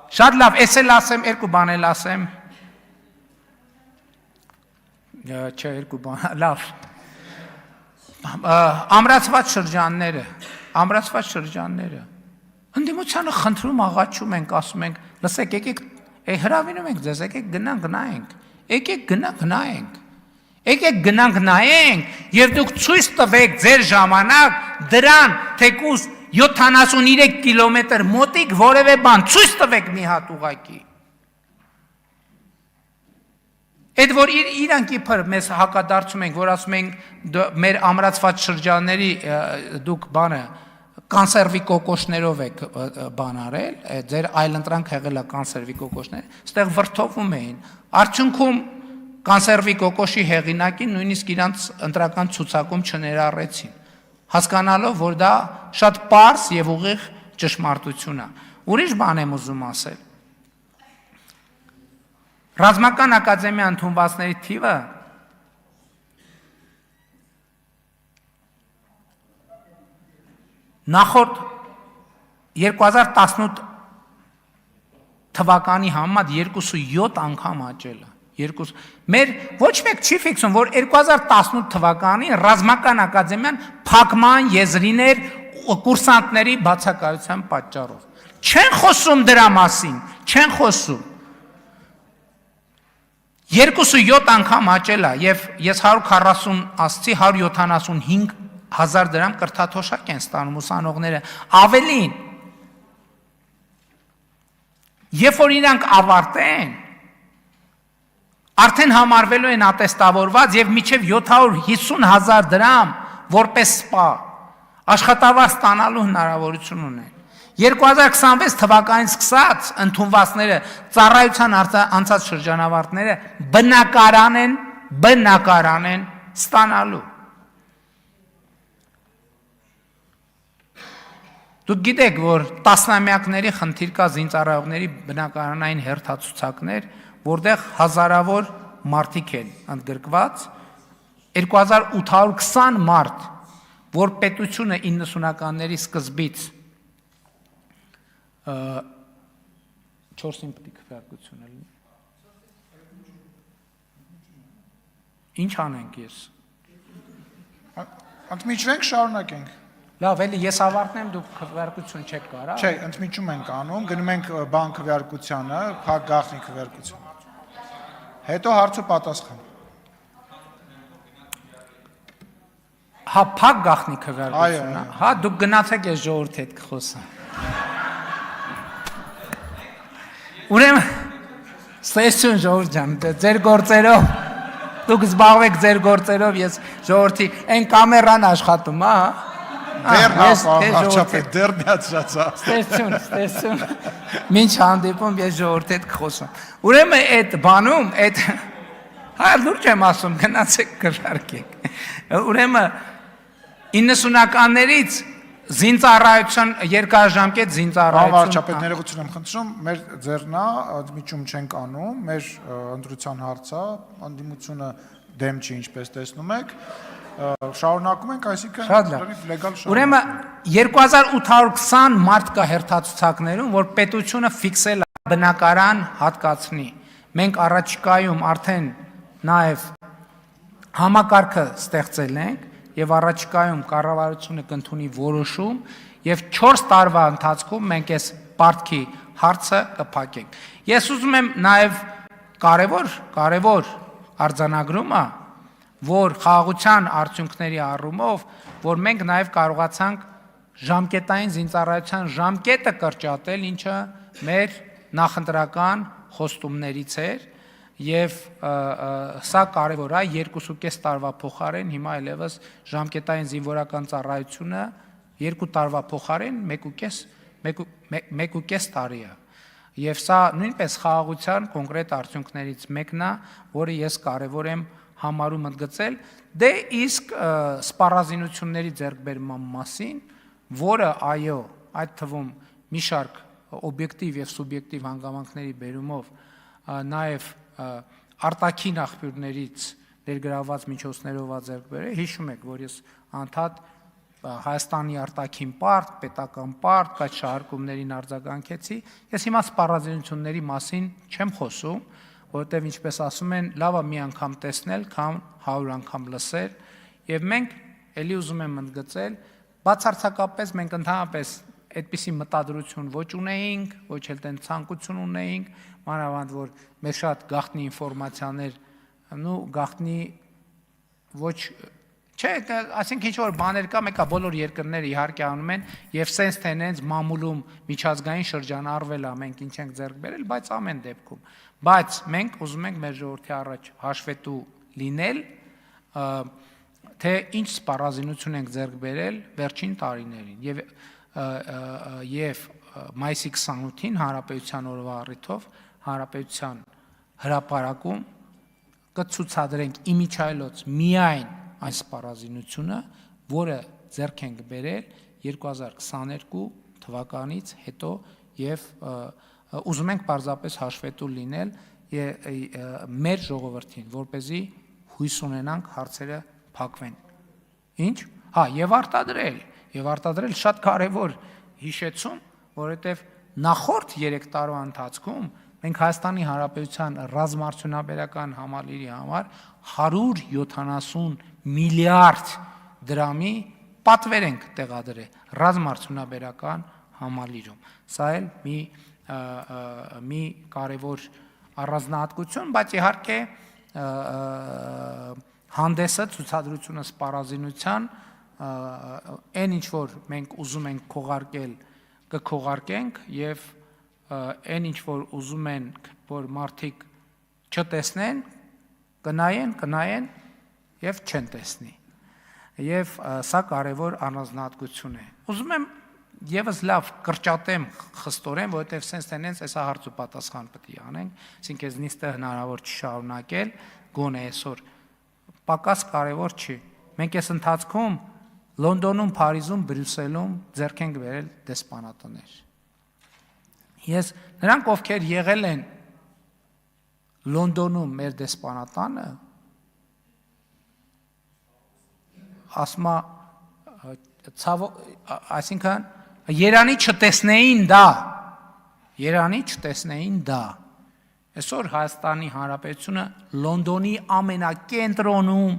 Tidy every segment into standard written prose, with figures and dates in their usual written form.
Շատ լավ, ես էլ ասեմ, երկու բան էլ ասեմ։ Չէ, երկու բան, լավ։ Ամրացված շրջանները։ Ընդդիմությանը խնդրում աղաչում ենք, ասում ենք, լսեք, եկեք, հրավիրում ենք ձեզ, եկեք գնանք, եկեք գնանք, եւ դուք ցույց տվեք ձեր ժամանակ դրան, թեկուզ 73 կիլոմետր մոտիկ որևէ բան, ցույց տվեք մի հատ ուղակի։ Այդ որ իրանք իբր մեզ հակադարձում ենք, որ ասում ենք մեր ամրացված շրջանների դուք բանը կանսերվի կոկոշներով եք բան արել, ձեր այլընտրանք եղել է կանսերվի կոկոշներ, այստեղ վրդովում էին։ Արդյունքում կանսերվի կոկոշի հեղինակին նույնիսկ իրանց ընտրական ցուցակում չներառեցին, հասկանալով, որ դա շատ պարզ եւ ուղիղ ճշմարտություն է։ Ուրիշ բան եմ ուզում ասել։ Ռազմական ակադեմիա ընդունվածների թիվը նախորդ 2018 թվականի համեմատ 2.7 անգամ աճել է։ Մեր ոչ մեկ չի ֆիքսում, որ 2018 թվականին ռազմական ակադեմիան փակման եզրին էր կուրսանտների բացակայության պատճառով։ Չեն խոսում դրա մասին, չեն խոսում։ 2.7 անգամ աճել է եւ ես 140 ասցի 175,000 դրամ կրթաթոշակ են ստանում ուսանողները, ավելին։ Երբ որ իրանք ավարտեն, արդեն համարվելու են ատեստավորված եւ մինչեւ 750,000 դրամ որպես սպա աշխատավարձ ստանալու հնարավորություն ունեն։ 2026 թվականից սկսած ընդունվածները ծառայության անցած շրջանավարտները բնակարան են ստանալու։ Դուք գիտեք, որ տասնամյակների խնդիր կա զինծառայողների բնակարանային հերթացուցակներ, որտեղ հազարավոր մարդիկ են ընդգրկված, 2820 մարդ, որ պետությունը 90-ականների սկզբից 4-ին պետք է քվեարկություն լինի։ Ինչ անենք ես։ Ընդմիջվենք, շարունակենք։ Լավ, էլի ես ավարտնեմ, դուք քվեարկություն չեք կարա։ Չէ, ընդմիջում ենք անում, գնում ենք բան քվեարկությանը, փակ գաղտնի քվեարկություն։ Հետո հարցու պատասխան։ Հա, փակ գաղտնի քվեարկությունը։ Հա, դուք գնացեք ես ժողովրդի հետ կխոսամ։ Ուրեմն, ստեսություն ժողովուրդ ջան, ձեր գործերով, դուք զբաղվեք ձեր գործերով, ես ժողովրդի, այն կամերան աշխատում, հա։ Դեռ միացրացա։ Ստեսություն, մինչ հանդիպում ես ժողովրդի հետ կխոսամ։ Ուրեմն այդ բանում, հա, լուրջ եմ ասում, գնացեք քվեարկեք։ Ուրեմն 90-ականներից զինծառայության երկարաժամկետ զինծառայություն։ Վարչապետ ներողություն եմ խնդրում, մեր ձեռնա ընդմիջում չենք անում, մեր ընտրության հարցը, անդիմությունը դեմ չի, ինչպես տեսնում եք, շարունակում ենք, այսինքն լեգալ շարունակ։ Ուրեմն 2820 մարդ կա հերթացուցակներում, որ պետությունը ֆիքսել է բնակարան հատկացնի։ Մենք առաջիկայում արդեն նաև համակարգը ստեղծել ենք եւ առաջիկայում կառավարությունը կընդունի որոշում եւ 4 տարվա ընթացքում մենք այս պարտքի հարցը կփակենք։ Ես ուզում եմ նաեւ կարևոր արձանագրումը, որ խաղաղության արդյունքների առումով, որ մենք նաեւ կարողացանք ժամկետային զինծառայության ժամկետը կրճատել, ինչը մեր նախընտրական խոստումներից էր եւ սա կարևոր է 2.5 տարվա փոխարեն հիմա այլևս ժամկետային զինվորական ծառայությունը 2 տարվա փոխարեն 1.5 տարի է եւ սա նույնպես խաղաղության կոնկրետ արդյունքներից մեկն է, որը ես կարևոր եմ համարում ընդգծել, դե իսկ սպառազինությունների ձեռքբերման մասին, որը այո, այդ թվում մի շարք օբյեկտիվ եւ սուբյեկտիվ հանգամանքների բերումով նաեւ արտաքին աղբյուրներից ներգրավված միջոցներով ձեռք բերել, հիշում եք, որ ես անդադ Հայաստանի արտաքին պարտ, պետական պարտ, կայ շահարկումներին արձագանքեցի, ես հիմա սպառազինությունների մասին չեմ խոսում, որովհետև ինչպես ասում են, լավ է մի անգամ տեսնել, քան 100 անգամ լսել, եւ մենք ելի ուզում եմ ընդգծել, բացարձակապես մենք ընդհանրապես այդպիսի մտադրություն ոչ ունեինք, ոչ էլ տեն ցանկություն ունեինք, մանավանդ որ մեր շատ գաղտնի ինֆորմացիաներ, գաղտնի ոչ չէ, ասենք ինչ որ բաներ կա, մեկա բոլոր երկրները իհարկե անում են եւ sense թե նենց մամուլում միջազգային շրջան արվել է, մենք ինչ ենք ձեռք բերել, բայց ամեն դեպքում, բայց մենք ուզում ենք մեր ժողովրդի առաջ հաշվետու լինել, թե ինչ սպառազինություն ենք ձեռք բերել վերջին տարիներին եւ մայիսի 28-ին հանրապետության օրվա առիթով հանրապետության հրապարակում կցուցադրենք իմիջայլոց միայն այն սպառազինությունը, որը ձեռք ենք բերել 2022 թվականից հետո եւ ուզում ենք պարզապես հաշվետու լինել մեր ժողովրդին, որպեսզի հույս ունենանք հարցերը փակվեն։ Ինչ? Եվ արտադրել շատ կարևոր հիշեցում, որովհետեւ նախորդ 3 տարվա ընթացքում մենք Հայաստանի Հանրապետության ռազմարդյունաբերական համալիրի համար 170 միլիարդ դրամի պատվեր ենք տեղադրել ռազմարդյունաբերական համալիրում։ Սա էլ մի կարևոր առանձնահատկություն, բայց իհարկե հանդեսը ցուցադրությունը սպառազինության այն ինչ որ մենք ուզում ենք քողարկել, կքողարկենք եւ այն ինչ որ ուզում ենք որ մարդիկ չտեսնեն, կնայեն եւ չեն տեսնի։ Եվ սա կարևոր առանձնահատկություն է։ Ուզում եմ եւս լավ կրճատեմ խստորեն, որովհետեւ sense տենենց էսա հարց ու պատասխան պետք է անենք, այսինքն ես նիստը հնարավոր չշարունակել, գոնե այսօր պակաս կարևոր չի։ Մենք այս ընթացքում Լոնդոնում, Փարիզում, Բրյուսելում ձեռք ենք բերել դեսպանատներ։ Ես նրանք ովքեր եղել են Լոնդոնում մեր դեսպանատանը, ասма այսինքն Երանի չտեսնեին դա։ Այսօր Հայաստանի Հանրապետությունը Լոնդոնի ամենակենտրոնում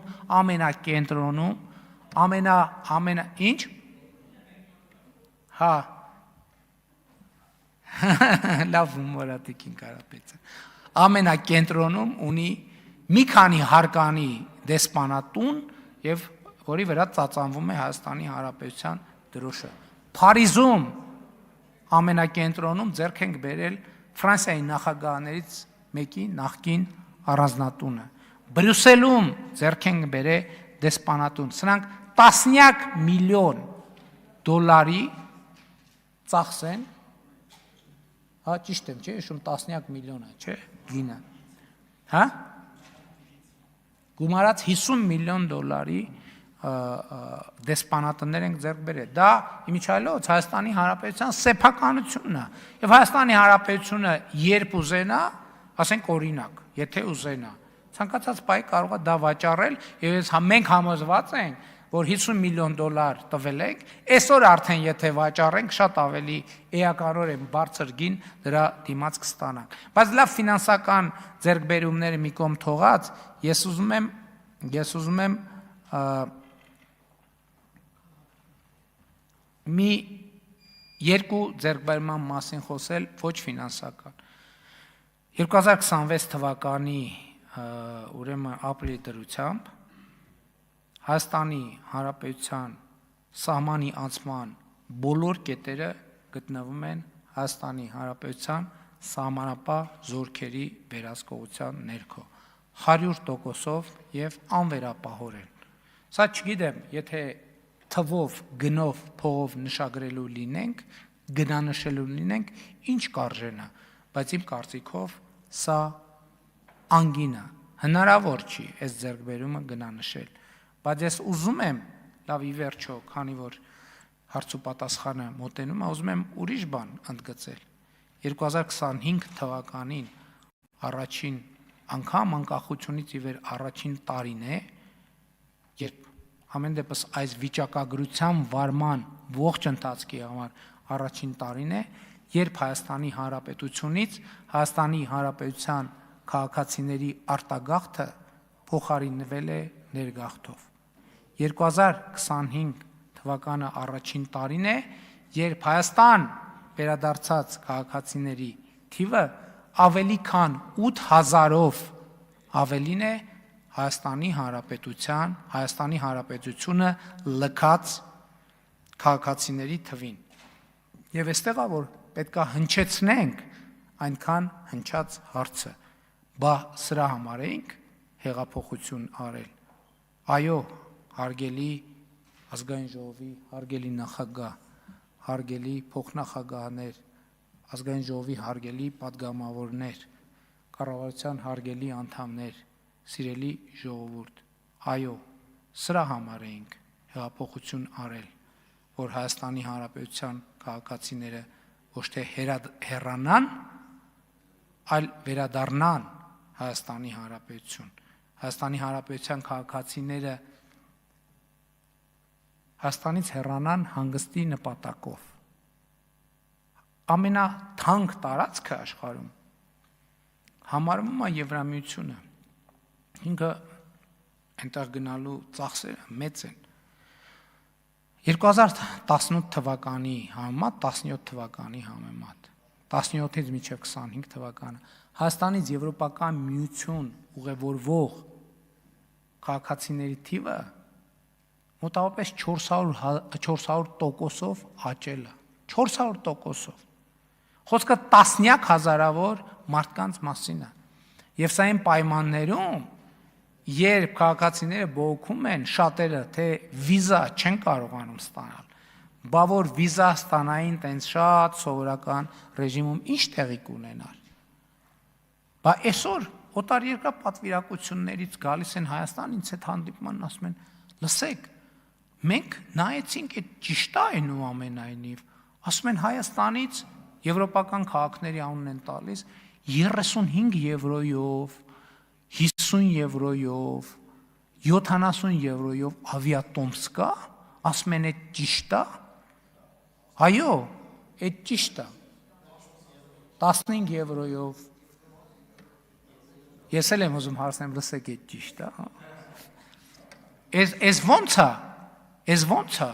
ինչ? Լավ հումորատիկին Կարապետյան։ Ամենակենտրոնում ունի մի քանի հարկանի դեսպանատուն եւ որի վրա ծածանվում է Հայաստանի Հանրապետության դրոշը։ Փարիզում ամենակենտրոնում ձեռք ենք բերել Ֆրանսիայի նախագահներից մեկի նախկին առանձնատունը։ Բրյուսելում ձեռք ենք բերել դեսպանատուն։ Սրանք տասնյակ միլիոն դոլարի ծախսեն, ճիշտ եմ, չէ՞, հիշում տասնյակ միլիոն է, չէ՞, գինը։ Գումարած 50 միլիոն դոլարի դեսպանատներ ենք ձեռք բերել։ Դա իմիջայլոց Հայաստանի Հանրապետության սեփականությունն է։ Եվ Հայաստանի Հանրապետությունը երբ ուզենա, ասենք օրինակ, եթե ուզենա, ցանկացած պահի կարող է դա վաճառել, եւ մենք համոզված ենք, որ 50 միլիոն դոլար տվել ենք, այսօր արդեն եթե վաճառենք, շատ ավելի էականորեն բարձր գին դրա դիմաց կստանանք։ Բայց լավ ֆինանսական ձեռքբերումները մի կողմ թողած, ես ուզում եմ մի երկու ձեռքբերման մասին խոսել, ոչ ֆինանսական։ 2026 թվականի ուրեմն ապրիլի դրությամբ Հայաստանի Հանրապետության սահմանի անցման բոլոր կետերը գտնվում են Հայաստանի Հանրապետության սահմանապահ զորքերի վերահսկողության ներքո 100%-ով եւ անվերապահորեն։ Սա չգիտեմ, եթե թվով, գնով, փողով նշագրելու լինենք, գնանշելու լինենք, ինչ կարժենա, բայց իմ կարծիքով սա անգին է, հնարավոր չի այս ձեռքբերումը գնանշել, բայց ես ուզում եմ, լավ ի վերջո, քանի որ հարց ու պատասխանը մոտենում է, ուզում եմ ուրիշ բան ընդգծել։ 2025 թվականին առաջին անգամ անկախությունից ի վեր առաջին տարին է, երբ ամեն դեպս այս վիճակագրության վարման ողջ ընթացքի համար առաջին տարին է, երբ Հայաստանի Հանրապետությունից Հայաստանի Հանրապետության քաղաքացիների արտագաղթը փոխարինվել է ներգաղթով։ 2025 թվականը առաջին տարին է, երբ Հայաստան վերադարձած քաղաքացիների թիվը ավելի քան 8000-ով ավելին է Հայաստանի Հանրապետությունը լքած քաղաքացիների թվին։ Եվ այստեղ է, որ պետք է հնչեցնենք այնքան հնչած հարցը, բա սրա համար էինք հեղափոխություն արել։ Այո, հարգելի ազգային ժողովի հարգելի նախագահ, հարգելի փոխնախագահներ, ազգային ժողովի հարգելի պատգամավորներ, կառավարության հարգելի անդամներ, սիրելի ժողովուրդ, այո, սրա համար էինք հեղափոխություն արել, որ Հայաստանի Հանրապետության քաղաքացիները ոչ թե հեռանան, այլ վերադառնան Հայաստանի Հանրապետություն։ Հայաստանի Հանրապետության քաղաքացիները Հայաստանից հեռանան հանգստի նպատակով։ Ամենաթանկ տարածքը աշխարհում համարվում է Եվրամիությունը։ Ինքը այնտեղ գնալու ծախսերը մեծ են։ 2018 թվականի համեմատ 17 թվականի համեմատ 17-ից մինչև 25 թվականը Հայաստանից Եվրոպական միություն ուղևորվող քաղաքացիների թիվը մոտավորապես 400%-ով աճել է, 400%-ով։ Խոսքը տասնյակ հազարավոր մարդկանց մասին է։ Եվ սա այն պայմաններում, երբ քաղաքացիները բողոքում են, շատերը, թե վիզա չեն կարողանում ստանալ, բա որ վիզա ստանային տենց շատ սովորական ռեժիմում ինչ տեղի կունենար։ Բա այսօր օտարերկրյա պատվիրակություններից գալիս են Հայաստան, ինձ հետ հանդիպման ասում են, լսեք, մենք նայեցինք, այդ ճիշտ է այնուամենայնիվ, ասում են Հայաստանից եվրոպական քաղաքների անուն են տալիս 35 եվրոյով, 50 եվրոյով, 70 եվրոյով ավիատոմս կա, ասում են այդ ճիշտ է։ Այո, այդ ճիշտ է։ 15 եվրոյով։ Ես էլ եմ ուզում հարցնեմ, լսեք, այդ ճիշտ է։ Էս ո՞նց է։ Էս ո՞նց է։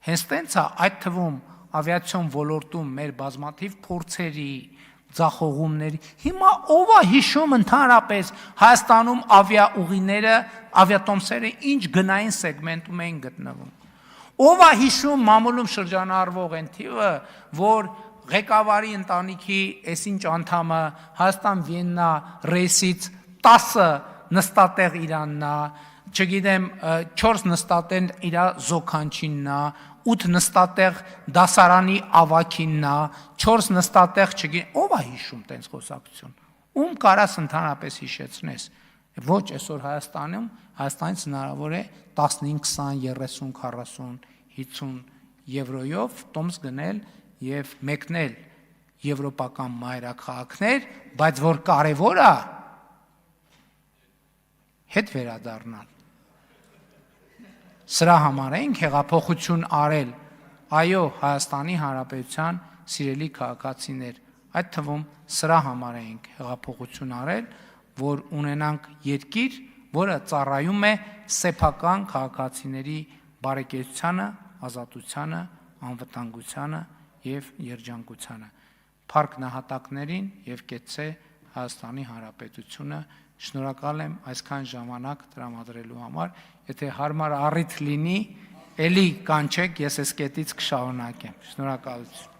Հենց տենց է, այդ թվում ավիացիոն ոլորտում մեր բազմաթիվ փորձերի, ձախողումների։ Հիմա ով է հիշում ընդհանրապես Հայաստանում ավիաուղիները, ավիատոմսերը ինչ գնային սեգմենտում էին գտնվում։ Ով է հիշում մամուլում շրջանառվող այն թիվը, որ ղեկավարի ընտանիքի այսինչ անդամը Հայաստան-Վիեննա ռեյսից 10 նստատեղ իրաննա, չգիտեմ 4 նստատեղ իրա զոքանչիննա, 8 նստատեղ դասարանի ավակիննա, 4 նստատեղ չգիտեմ, ով է հիշում տենց խոսակցություն։ Ում կարաս ընդհանրապես հիշեցնես։ Ոչ այսօր Հայաստանում, Հայաստանից հնարավոր է 15, 20, 30, 40, 50 եվրոյով տոմս գնել եւ մեկնել եվրոպական մայրաքաղաքներ, բայց որ կարևոր է հետ վերադառնալ։ Սրա համար ենք հեղափոխություն արել, այո, Հայաստանի Հանրապետության սիրելի քաղաքացիներ, այդ թվում սրա համար ենք հեղափոխություն արել, որ ունենանք երկիր, որը ծառայում է սեփական քաղաքացիների բարեկեցությանը, ազատությանը, անվտանգությանը եւ երջանկությանը։ Փառք նահատակներին եւ կեցցե Հայաստանի Հանրապետությունը։ Շնորհակալ եմ այսքան ժամանակ տրամադրելու համար։ Եթե հարմար առիթ լինի, էլի կանչեք, ես այս կետից կշարունակեմ։ Շնորհակալություն։